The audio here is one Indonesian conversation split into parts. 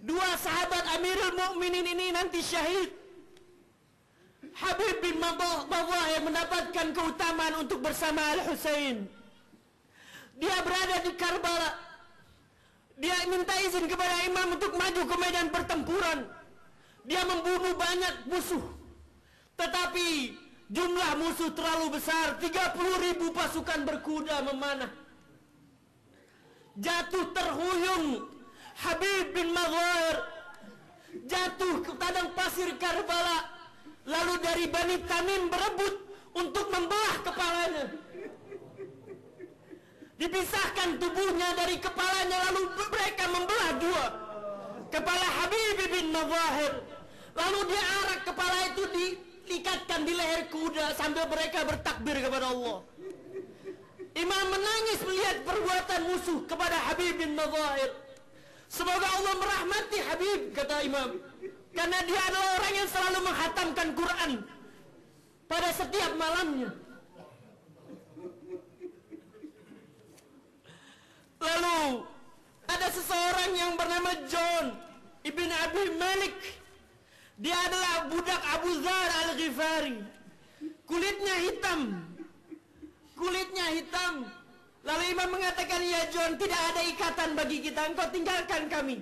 Dua sahabat Amirul Mukminin ini nanti syahid. Habib bin Madhah yang mendapatkan keutamaan untuk bersama Al-Husain. Dia berada di Karbala. Dia minta izin kepada imam untuk maju ke medan pertempuran. Dia membunuh banyak musuh. Tetapi jumlah musuh terlalu besar. 30.000 pasukan berkuda memanah. Jatuh terhuyung Habib bin Madhah, jatuh ke padang pasir Karbala. Lalu dari Bani Tamim berebut untuk membelah kepalanya. Dipisahkan tubuhnya dari kepalanya, lalu mereka membelah dua kepala Habib bin Madhah. Lalu diarak kepala itu, diikatkan di leher kuda sambil mereka bertakbir kepada Allah. Imam menangis melihat perbuatan musuh kepada Habib bin Madhah. Semoga Allah merahmati Habib, kata Imam, karena dia adalah orang yang selalu menghatamkan Quran pada setiap malamnya. Lalu ada seseorang yang bernama John ibn Abi Malik. Dia adalah budak Abu Dzar Al-Ghifari. Kulitnya hitam. Lalu Imam mengatakan, ya John, tidak ada ikatan bagi kita, engkau tinggalkan kami.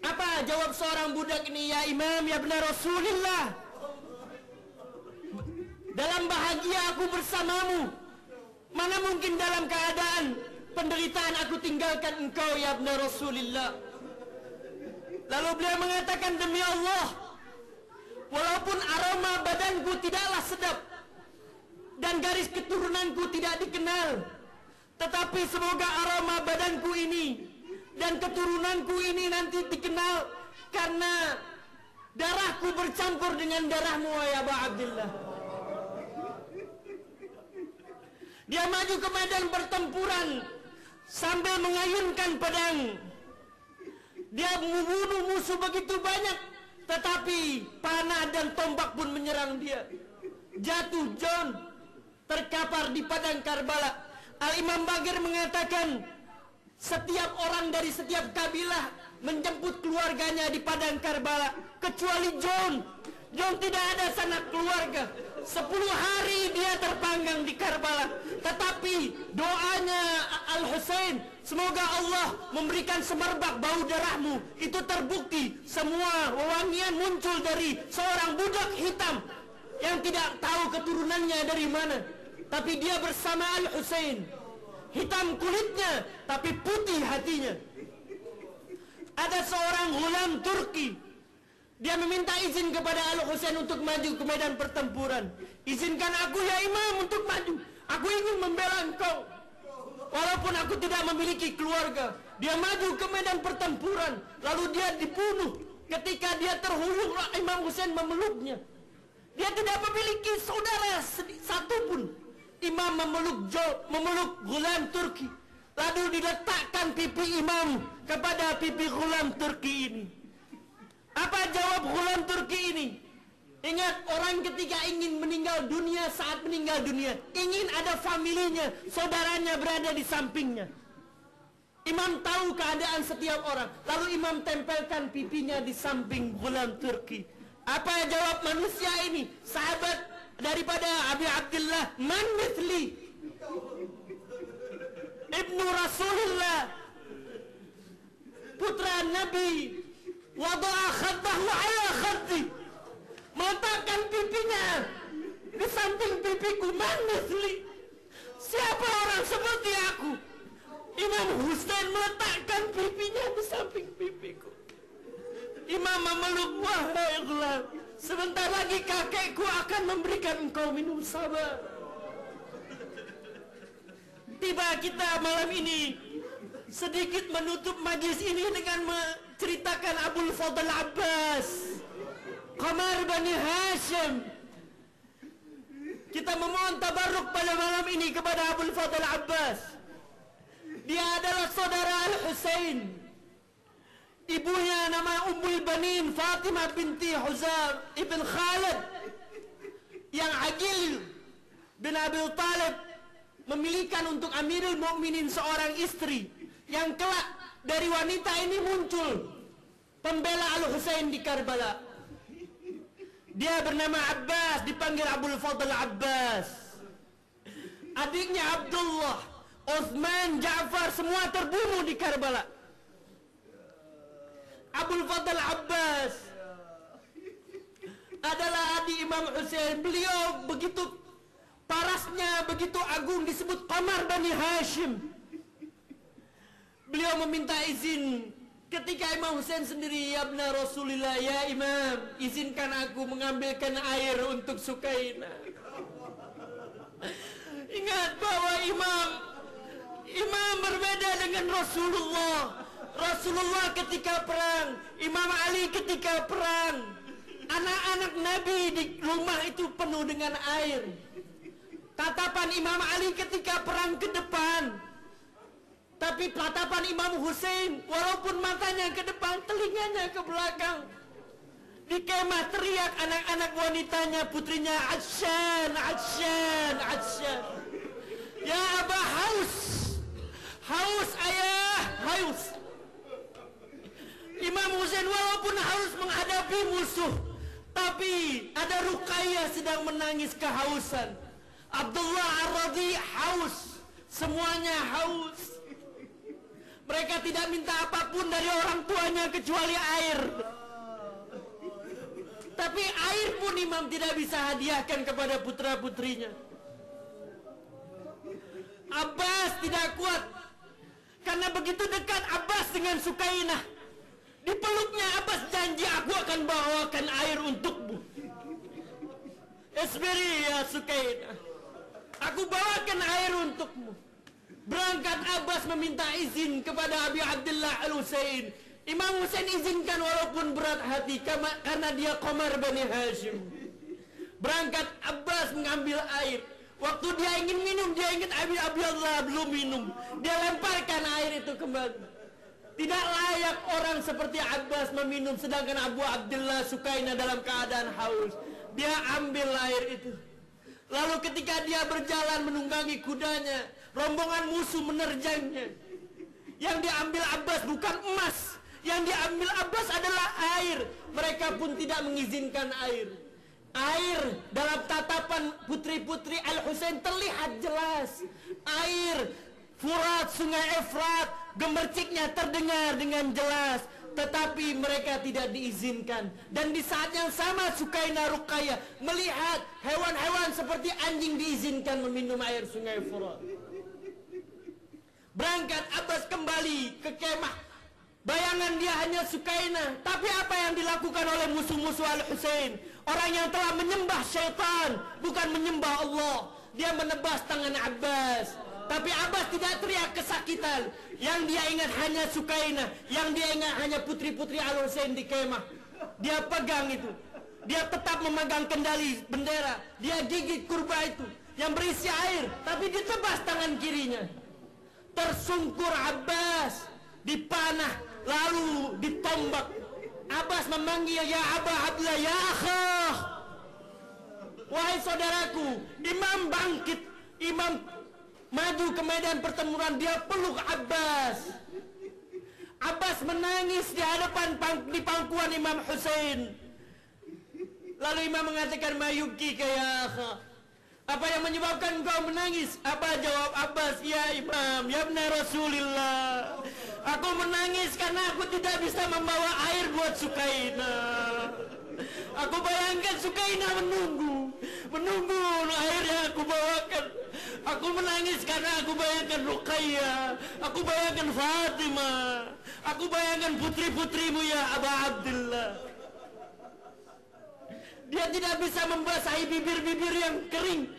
Apa jawab seorang budak ini? Ya Imam, ya benar Rasulullah, dalam bahagia aku bersamamu. Mana mungkin dalam keadaan penderitaan aku tinggalkan engkau, ya benar Rasulullah. Lalu beliau mengatakan, demi Allah, walaupun aroma badanku tidaklah sedap dan garis keturunanku tidak dikenal, tetapi semoga aroma badanku ini dan keturunanku ini nanti dikenal karena darahku bercampur dengan darahmu, ya Aba Abdillah. Dia maju ke medan pertempuran sambil mengayunkan pedang. Dia membunuh musuh begitu banyak, tetapi panah dan tombak pun menyerang dia. Jatuh John, terkapar di padang Karbala. Al-Imam Baqir mengatakan, setiap orang dari setiap kabilah menjemput keluarganya di padang Karbala, kecuali John. John tidak ada sanak keluarga. 10 hari dia terpanggang di Karbala. Tetapi doanya Al-Husain, semoga Allah memberikan semerbak bau darahmu, itu terbukti. Semua wewangian muncul dari seorang budak hitam yang tidak tahu keturunannya dari mana. Tapi dia bersama Al-Husain. Hitam kulitnya, tapi putih hatinya. Ada seorang ghulam Turki. Dia meminta izin kepada Al-Husain untuk maju ke medan pertempuran. Izinkan aku, ya Imam, untuk maju. Aku ingin membela engkau. Walaupun aku tidak memiliki keluarga. Dia maju ke medan pertempuran. Lalu dia dibunuh. Ketika dia terhuyung, Imam Husain memeluknya. Dia tidak memiliki saudara satupun. Imam memeluk ghulam Turki. Lalu diletakkan pipi Imam kepada pipi ghulam Turki ini. Apa jawab ghulam Turki ini? Ingat, orang ketika ingin meninggal dunia, saat meninggal dunia, ingin ada familinya, saudaranya berada di sampingnya. Imam tahu keadaan setiap orang. Lalu Imam tempelkan pipinya di samping ghulam Turki. Apa jawab manusia ini? Sahabat daripada Abi Abdillah, man mithli, ibnu Rasulullah, putra Nabi, wada'a khaddahu ala khaddi, meletakkan pipinya di samping pipiku. Man mithli, siapa orang seperti aku? Imam Husain meletakkan pipinya di samping pipiku. Imam memeluk, wahai ghulam, sebentar lagi kakekku akan memberikan engkau minum sabar. Tiba kita malam ini sedikit menutup majlis ini dengan menceritakan Abul Fadl Abbas, Qamar Bani Hashim. Kita memohon tabarruk pada malam ini kepada Abul Fadl Abbas. Dia adalah saudara Al-Husain. Ibunya nama Ummul Banin Fatimah binti Huzam ibn Khalid, yang Aqil bin Abi Talib memilihkan untuk Amirul Mukminin seorang istri yang kelak dari wanita ini muncul pembela Al-Husain di Karbala. Dia bernama Abbas, dipanggil Abul Fadl Abbas. Adiknya Abdullah, Utsman, Ja'far, semua terbunuh di Karbala. Abul Fadl Abbas adalah adik Imam Husain. Beliau begitu parasnya, begitu agung, disebut Qamar Bani Hashim. Beliau meminta izin ketika Imam Husain sendiri, ya benar Rasulullah, ya Imam, izinkan aku mengambilkan air untuk Sukainah. Ingat bahwa Imam berbeda dengan Rasulullah. Rasulullah ketika perang, Imam Ali ketika perang, anak-anak Nabi di rumah itu penuh dengan air. Tatapan Imam Ali ketika perang ke depan, tapi tatapan Imam Husain, walaupun matanya ke depan, telinganya ke belakang. Di kemah teriak anak-anak wanitanya, putrinya, Atsyan, Atsyan, Atsyan. Ya Aba, haus, haus ayah, haus. Imam Husain walaupun harus menghadapi musuh, tapi ada Ruqayyah sedang menangis kehausan. Abdullah Ar-Radhi haus, semuanya haus. Mereka tidak minta apapun dari orang tuanya kecuali air. Tapi air pun Imam tidak bisa hadiahkan kepada putra-putrinya. Abbas tidak kuat, karena begitu dekat Abbas dengan Sukainah. Dipeluknya Abbas, janji aku akan bawakan air untukmu. Isbiri ya Sukainah, aku bawakan air untukmu. Berangkat Abbas meminta izin kepada Abi Abdullah Al-Husain. Imam Husain izinkan walaupun berat hati, karena dia Qamar Bani Hashim. Berangkat Abbas mengambil air. Waktu dia ingin minum, dia ingat Abi Abdullah belum minum. Dia lemparkan air itu kembali. Tidak layak orang seperti Abbas meminum, sedangkan Abu Abdullah Sukainah dalam keadaan haus. Dia ambil air itu. Lalu ketika dia berjalan menunggangi kudanya, rombongan musuh menerjangnya. Yang diambil Abbas bukan emas, yang diambil Abbas adalah air. Mereka pun tidak mengizinkan air. Air dalam tatapan putri-putri Al-Husain terlihat jelas. Air Furat, sungai Efrat, gemerciknya terdengar dengan jelas. Tetapi mereka tidak diizinkan. Dan di saat yang sama Sukainah Ruqayyah melihat hewan-hewan seperti anjing diizinkan meminum air sungai Furat. Berangkat Abbas kembali ke kemah. Bayangan dia hanya Sukainah. Tapi apa yang dilakukan oleh musuh-musuh Al-Husain? Orang yang telah menyembah syaitan, bukan menyembah Allah. Dia menebas tangan Abbas. Tapi Abbas tidak teriak kesakitan. Yang dia ingat hanya Sukainah. Yang dia ingat hanya putri-putri Al-Husain di kemah. Dia pegang itu. Dia tetap memegang kendali bendera. Dia gigit kurba itu yang berisi air, tapi ditebas tangan kirinya. Tersungkur Abbas, dipanah, lalu ditombak. Abbas memanggil, ya Aba Abdullah, ya akhah. Wahai saudaraku. Imam bangkit. Imam maju ke medan pertempuran. Dia peluk Abbas. Abbas menangis di hadapan di pangkuan Imam Husain. Lalu Imam mengatakan, mayuki ya akhah, apa yang menyebabkan engkau menangis? Apa jawab Abbas? Ya Imam, ya benar Rasulullah, aku menangis karena aku tidak bisa membawa air buat Sukainah. Aku bayangkan Sukainah menunggu air yang aku bawakan. Aku menangis karena aku bayangkan Ruqayyah, aku bayangkan Fatimah, aku bayangkan putri-putrimu ya Aba Abdullah. Dia tidak bisa membasahi bibir-bibir yang kering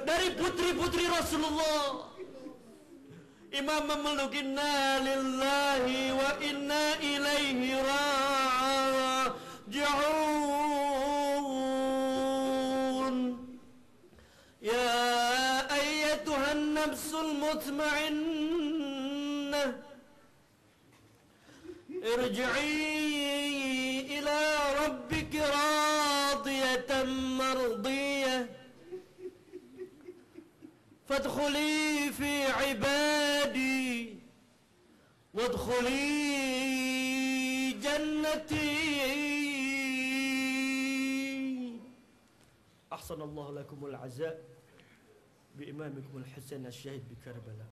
dari putri-putri Rasulullah. Imam memeluk, inna lillahi wa inna ilaihi raji'un. Ya ayyatuhan nafsul mutma'innah, irji'i ila rabbiki radiyatan mardiyah, fadkhuli fi ibadi wadkhuli jannati. أحسن الله لكم العزاء بإمامكم الحسين الشهيد بكربلاء.